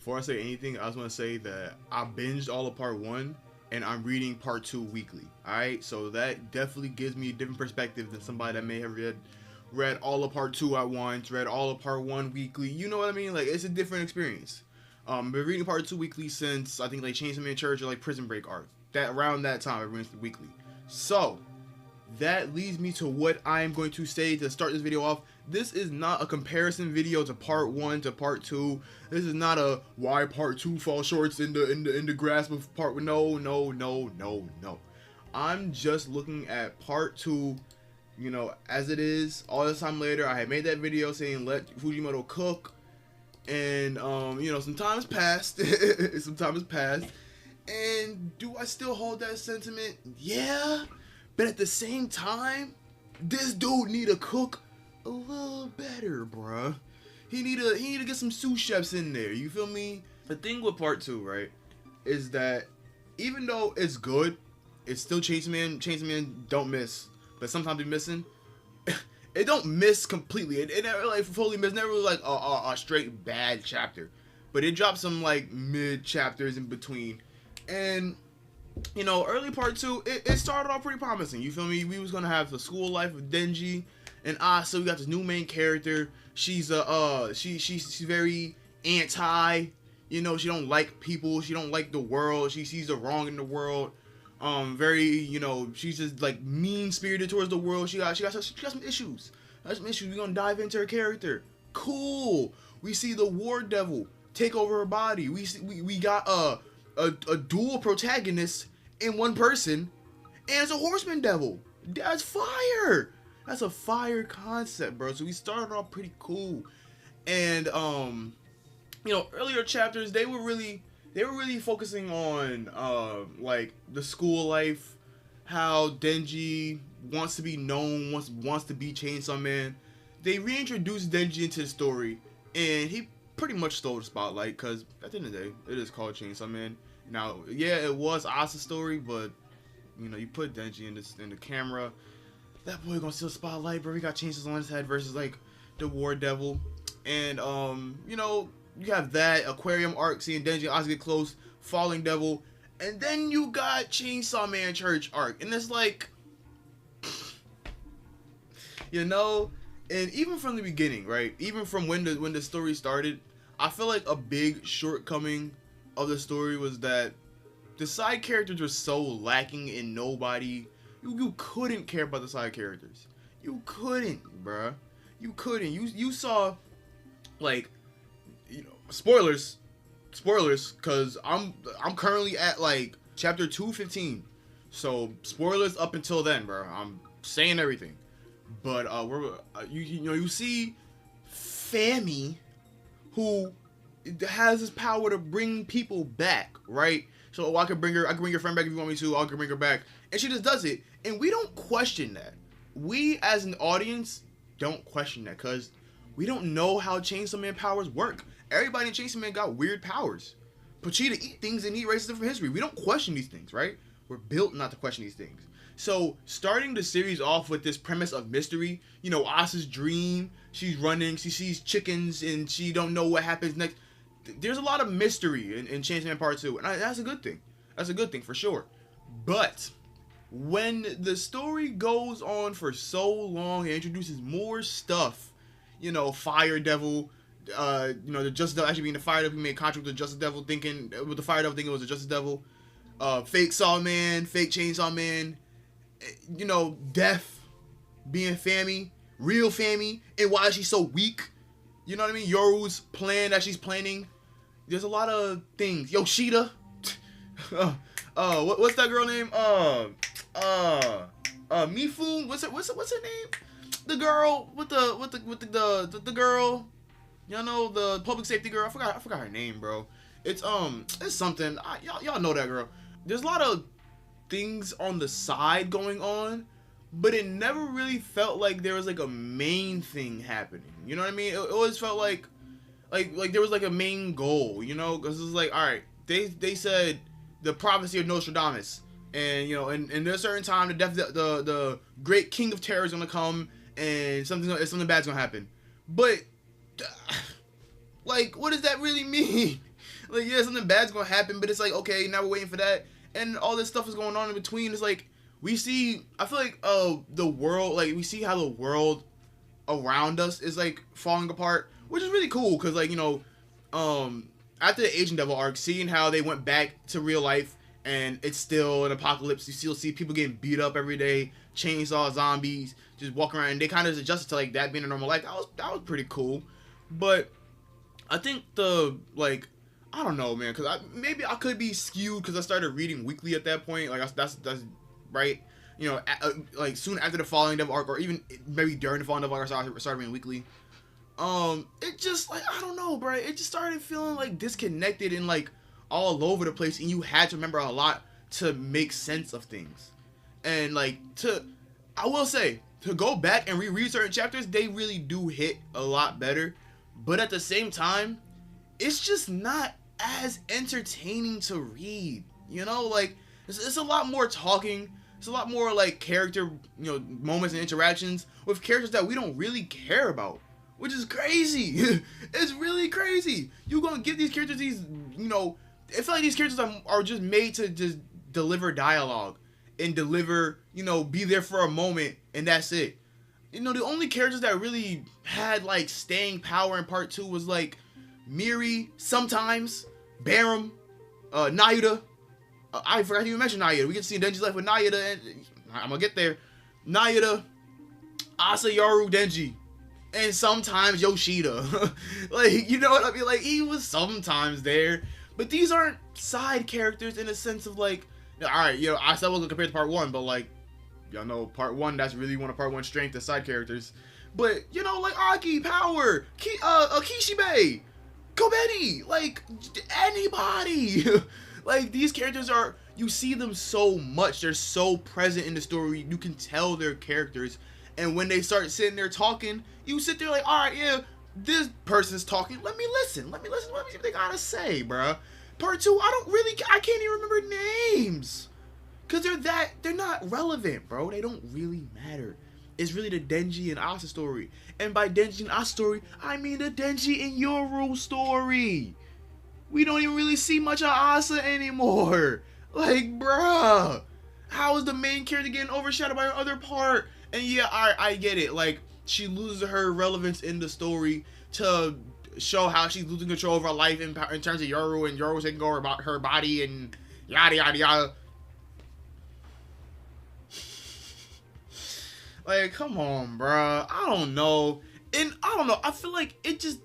before I say anything, I just want to say that I binged all of part 1 and I'm reading part 2 weekly. Alright, so that definitely gives me a different perspective than somebody that may have read all of part 2 at once, read all of part 1 weekly. You know what I mean? Like, it's a different experience. Been reading part 2 weekly since I think like Chainsaw Man Church or like Prison Break arc. That around that time I read weekly. So that leads me to what I am going to say to start this video off. This is not a comparison video to part 1 to part 2. This is not a why part 2 falls short in the grasp of part 1. No. I'm just looking at part 2, you know, as it is. All this time later, I had made that video saying let Fujimoto cook, and you know, some time has passed. And do I still hold that sentiment? Yeah. But at the same time, this dude need to cook a little better, bruh. He need to get some sous chefs in there. You feel me? The thing with part 2, right, is that even though it's good, it's still Chainsaw Man. Chainsaw Man don't miss, but sometimes they're missing. It don't miss completely. It never like fully miss. Never was like a straight bad chapter, but it dropped some like mid chapters in between, and you know, early part 2, it started off pretty promising. You feel me? We was gonna have the school life of Denji and Asa. We got this new main character. She's she's very anti. You know, she don't like people. She don't like the world. She sees the wrong in the world. Very, you know, she's just like mean spirited towards the world. She got some issues. We're gonna dive into her character. Cool. We see the War Devil take over her body. We got a dual protagonist in one person, and it's a Horseman Devil. That's fire. That's a fire concept, bro. So we started off pretty cool, and you know, earlier chapters they were really focusing on like the school life, how Denji wants to be known, wants to be Chainsaw Man. They reintroduced Denji into the story, and he pretty much stole the spotlight, because at the end of the day, it is called Chainsaw Man. Now, yeah, it was Asa's story, but you know, you put Denji in the camera, that boy gonna steal the spotlight, bro. He got chainsaws on his head versus like the War Devil, and you know, you have that aquarium arc, seeing Denji and Asa get close, Falling Devil, and then you got Chainsaw Man Church arc, and it's like, you know, and even from the beginning, right? Even from when the story started, I feel like a big shortcoming of the story was that the side characters were so lacking in nobody. You couldn't care about the side characters. You couldn't, bruh. You couldn't. You saw, like, you know, spoilers, because I'm currently at like chapter 215, so spoilers up until then, bro. I'm saying everything, but you know, you see Fami, who has this power to bring people back, right? So I can bring your friend back if you want me to. I can bring her back, and she just does it, and we don't question that. We as an audience don't question that, because we don't know how Chainsaw Man powers work. Everybody in Chainsaw Man got weird powers. Pochita eat things and he erases them from history. We don't question these things, right? We're built not to question these things. So starting the series off with this premise of mystery, you know, Asa's dream, she's running, she sees chickens and she don't know what happens next. There's a lot of mystery in Chainsaw Man Part 2, and that's a good thing. That's a good thing for sure. But when the story goes on for so long, it introduces more stuff. You know, Fire Devil, you know, the Justice Devil actually being the Fire Devil. He made a contract with the Justice Devil, with the Fire Devil thinking it was the Justice Devil. Fake Saw Man, fake Chainsaw Man. You know, Death being Fami, real Fami, and why is she so weak? You know what I mean? Yoru's plan that she's planning. There's a lot of things. Yoshida. What's that girl name? Mifu. What's her name? The girl with the girl. Y'all know, the public safety girl. I forgot her name, bro. It's something. Y'all know that girl. There's a lot of things on the side going on, but it never really felt like there was like a main thing happening. You know what I mean? It always felt like there was like a main goal, you know? Because it's like, all right, they said the prophecy of Nostradamus, and you know, and in a certain time, the great king of terror is gonna come, and something bad's gonna happen. But like, what does that really mean? Like, yeah, something bad's gonna happen, but it's like, okay, now we're waiting for that, and all this stuff is going on in between. It's like we see. I feel like the world, like we see how the world around us is like falling apart, which is really cool because like after the Agent Devil arc, seeing how they went back to real life and it's still an apocalypse, you still see people getting beat up every day, chainsaw zombies just walking around, and they kind of adjusted to like that being a normal life. That was pretty cool. But I think the like I don't know, man, because maybe I could be skewed because I started reading weekly at that point. Like that's right. You know, like soon after the Falling Devil arc, or even maybe during the Falling Devil arc, I started reading weekly. It just like I don't know, bro. It just started feeling like disconnected and like all over the place, and you had to remember a lot to make sense of things. And like I will say, to go back and reread certain chapters, they really do hit a lot better. But at the same time, it's just not as entertaining to read. You know, like it's a lot more talking. It's a lot more like character, moments and interactions with characters that we don't really care about, which is crazy. It's really crazy. You're gonna give these characters these, I feel like these characters are just made to just deliver dialogue and deliver, be there for a moment and that's it. The only characters that really had like staying power in part 2 was like Miri, sometimes Barum, Nayuta. I forgot to even mention Nayuta. We get to see Denji's life with Nayuta, and I'm gonna get there. Nayuta, Asayaru Denji, and sometimes Yoshida. Like, you know what I mean? Like, he was sometimes there, but these aren't side characters in a sense of like, alright, I said we're gonna compare to part 1, but like, y'all know part 1, that's really one of part 1's strength as side characters. But, like Aki, Power, Kishibe, Kobeni, like, anybody. Like, these characters you see them so much. They're so present in the story. You can tell they're characters. And when they start sitting there talking, you sit there like, alright, yeah, this person's talking. Let me listen. Let me see what they gotta say, bruh. Part 2, I can't even remember names. Because they're not relevant, bro. They don't really matter. It's really the Denji and Asa story. And by Denji and Asa story, I mean the Denji and Yoru story. We don't even really see much of Asa anymore. Like, bruh. How is the main character getting overshadowed by her other part? And yeah, I get it. Like, she loses her relevance in the story to show how she's losing control of her life in terms of Yoru, and Yoru's taking over about her body and yada yada yada. Like, come on, bruh. I don't know. And I don't know. I feel like it just,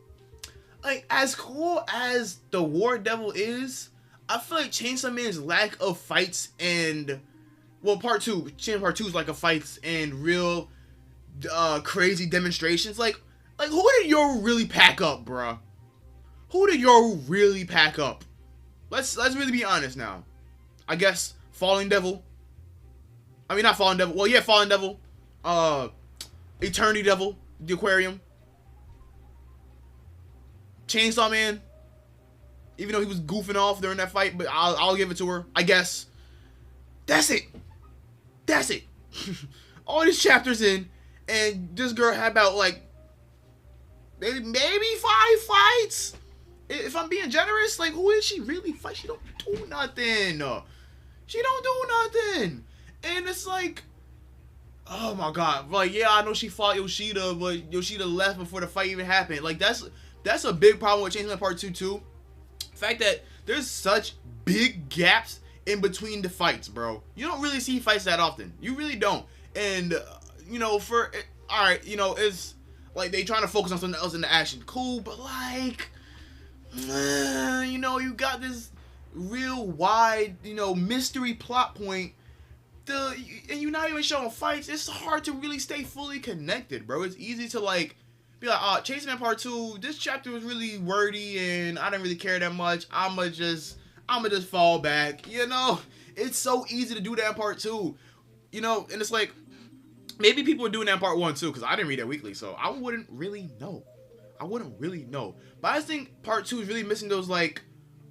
like, as cool as the War Devil is, I feel like Chainsaw Man's lack of fights and, well, part 2 is like a fights and real crazy demonstrations. Like who did Yoru really pack up, bruh? Who did Yoru really pack up? Let's really be honest now. I guess Falling Devil. I mean, not Fallen Devil. Well, yeah, Fallen Devil. Eternity Devil, the Aquarium. Chainsaw Man. Even though he was goofing off during that fight, but I'll give it to her, I guess. That's it. All these chapters in, and this girl had about like maybe 5 fights. If I'm being generous, like, who is she really fight? She don't do nothing. And it's like, oh my god. Like, yeah, I know she fought Yoshida, but Yoshida left before the fight even happened. Like, that's a big problem with Chainsaw Man Part 2 too. The fact that there's such big gaps in between the fights, bro. You don't really see fights that often. You really don't. And, alright, it's like they trying to focus on something else in the action. Cool, but like, you got this real wide, mystery plot point. And you're not even showing fights. It's hard to really stay fully connected, bro. It's easy to like be like, oh, Chainsaw Man Part 2, this chapter was really wordy and I didn't really care that much. I'ma just fall back. It's so easy to do that in Part 2. And it's like, maybe people are doing that in Part 1 too, because I didn't read that weekly, so I wouldn't really know. But I just think Part 2 is really missing those like,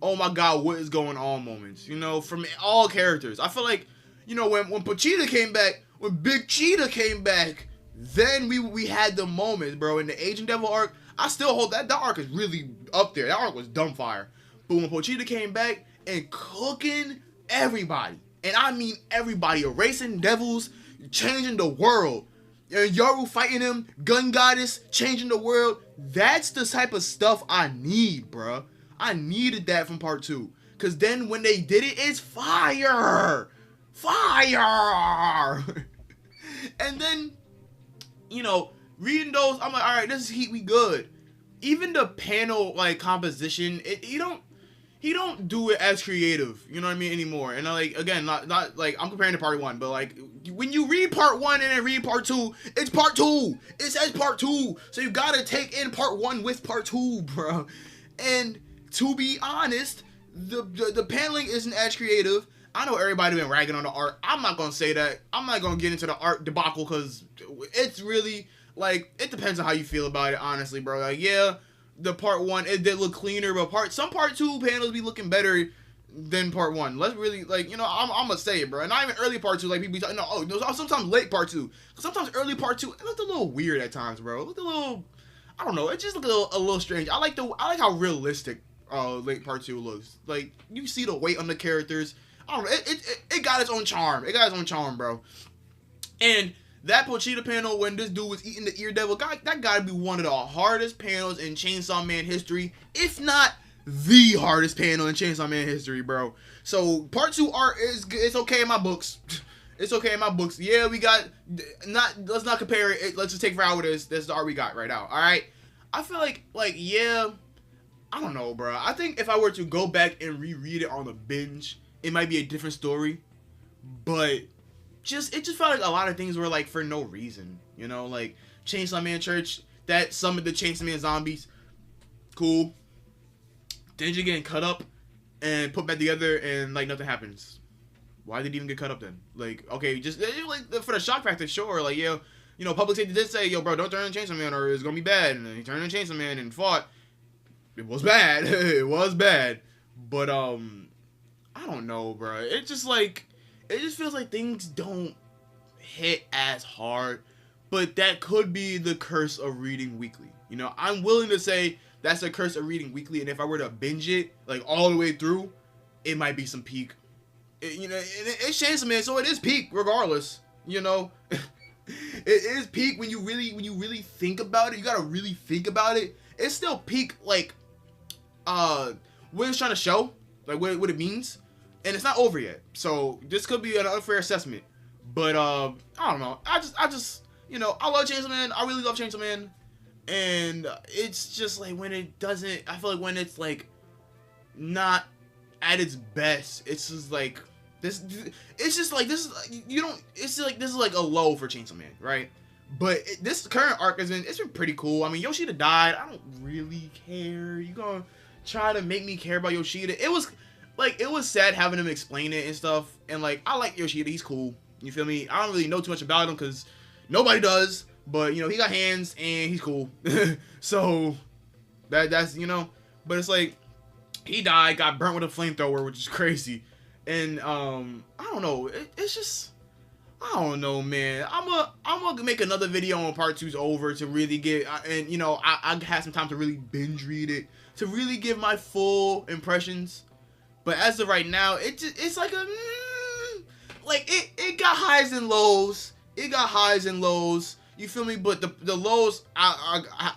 oh my god, what is going on moments, from all characters. I feel like, when Pochita came back, when Big Cheetah came back, then we had the moments, bro. In the Agent Devil arc, I still hold that arc is really up there. That arc was dumbfire. But when Pochita came back and cooking everybody, and I mean everybody, erasing devils, changing the world, and Yaru fighting him, Gun Goddess, changing the world, that's the type of stuff I need, bruh. I needed that from part 2. Because then when they did it, it's fire! Fire! And then, you know, reading those, I'm like, alright, this is heat, we good. Even the panel, like, composition, he don't do it as creative, you know what I mean, anymore. And like, again, not like, I'm comparing to part 1, but like, when you read part 1 and then read part 2, it's part 2. It says part 2. So you gotta take in part 1 with part 2, bro. And to be honest, the paneling isn't as creative. I know everybody been ragging on the art. I'm not gonna say that. I'm not gonna get into the art debacle because it's really, like, it depends on how you feel about it, honestly, bro. Like, yeah, the part 1, it did look cleaner, but some part 2 panels be looking better than part 1. Let's really, like, you know, I'm gonna say it, bro. And not even early part 2, like, people be talking, no, oh, sometimes late part 2. Sometimes early part 2, it looked a little weird at times, bro. It looked a little, I don't know, it just looked a little strange. I like how realistic late part 2 looks. Like, you see the weight on the characters. I don't know, it got its own charm. It got its own charm, bro. And that Pochita panel when this dude was eating the ear devil, that gotta be one of the hardest panels in Chainsaw Man history, if not the hardest panel in Chainsaw Man history, bro. So part 2 art it's okay in my books. It's okay in my books. Yeah, we got let's not compare it. Let's just take for hour this. That's the art we got right now. All right. I feel like yeah, I don't know, bro. I think if I were to go back and reread it on the binge, it might be a different story. But it just felt like a lot of things were like for no reason, you know, like Chainsaw Man Church that summoned the Chainsaw Man zombies, cool. Denji getting cut up and put back together and like nothing happens. Why did he even get cut up then? Like, okay, just like for the shock factor, sure. Like, yo, you know, public safety did say, yo, bro, don't turn into Chainsaw Man or it's gonna be bad. And he turned into Chainsaw Man and fought. It was bad. It was bad. But I don't know, bro. It just feels like things don't hit as hard. But that could be the curse of reading weekly. You know, I'm willing to say that's the curse of reading weekly. And if I were to binge it like all the way through, it might be some peak. You know, it's Chainsaw Man, so it is peak regardless. You know, it is peak when you really think about it. You gotta really think about it. It's still peak, like what it's trying to show, like what it means, and it's not over yet. So this could be an unfair assessment. But I don't know. I just you know, I love Chainsaw Man. I really love Chainsaw Man, and it's just like when it doesn't. I feel like when it's like not at its best, it's just like. It's just like this is you don't. It's like this is like a low for Chainsaw Man, right? But this current arc it's been pretty cool. I mean, Yoshida died. I don't really care. You gonna try to make me care about Yoshida? It was sad having him explain it and stuff. And like I like Yoshida. He's cool. You feel me? I don't really know too much about him because nobody does. But you know he got hands and he's cool. So that's you know. But it's like he died, got burnt with a flamethrower, which is crazy. And I don't know. It's just I don't know, man. I'm gonna make another video on part 2's over to really get and you know I had some time to really binge read it to really give my full impressions. But as of right now, it's like it got highs and lows. It got highs and lows. You feel me? But the lows,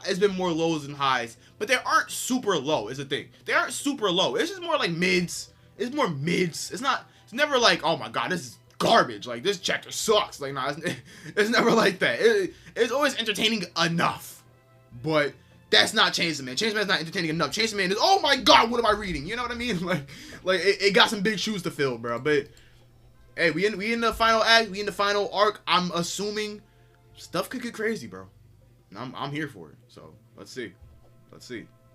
it's been more lows than highs. But they aren't super low. Is the thing. They aren't super low. It's just more like mids. It's more mids. It's never like, oh my god, this is garbage. Like, this chapter sucks. Like, nah, it's never like that. It's always entertaining enough. But that's not Chainsaw Man. Chainsaw Man's not entertaining enough. Chainsaw Man is, oh my god, what am I reading? You know what I mean? Like it got some big shoes to fill, bro. But hey, we in the final act. We in the final arc. I'm assuming stuff could get crazy, bro. I'm here for it. So let's see.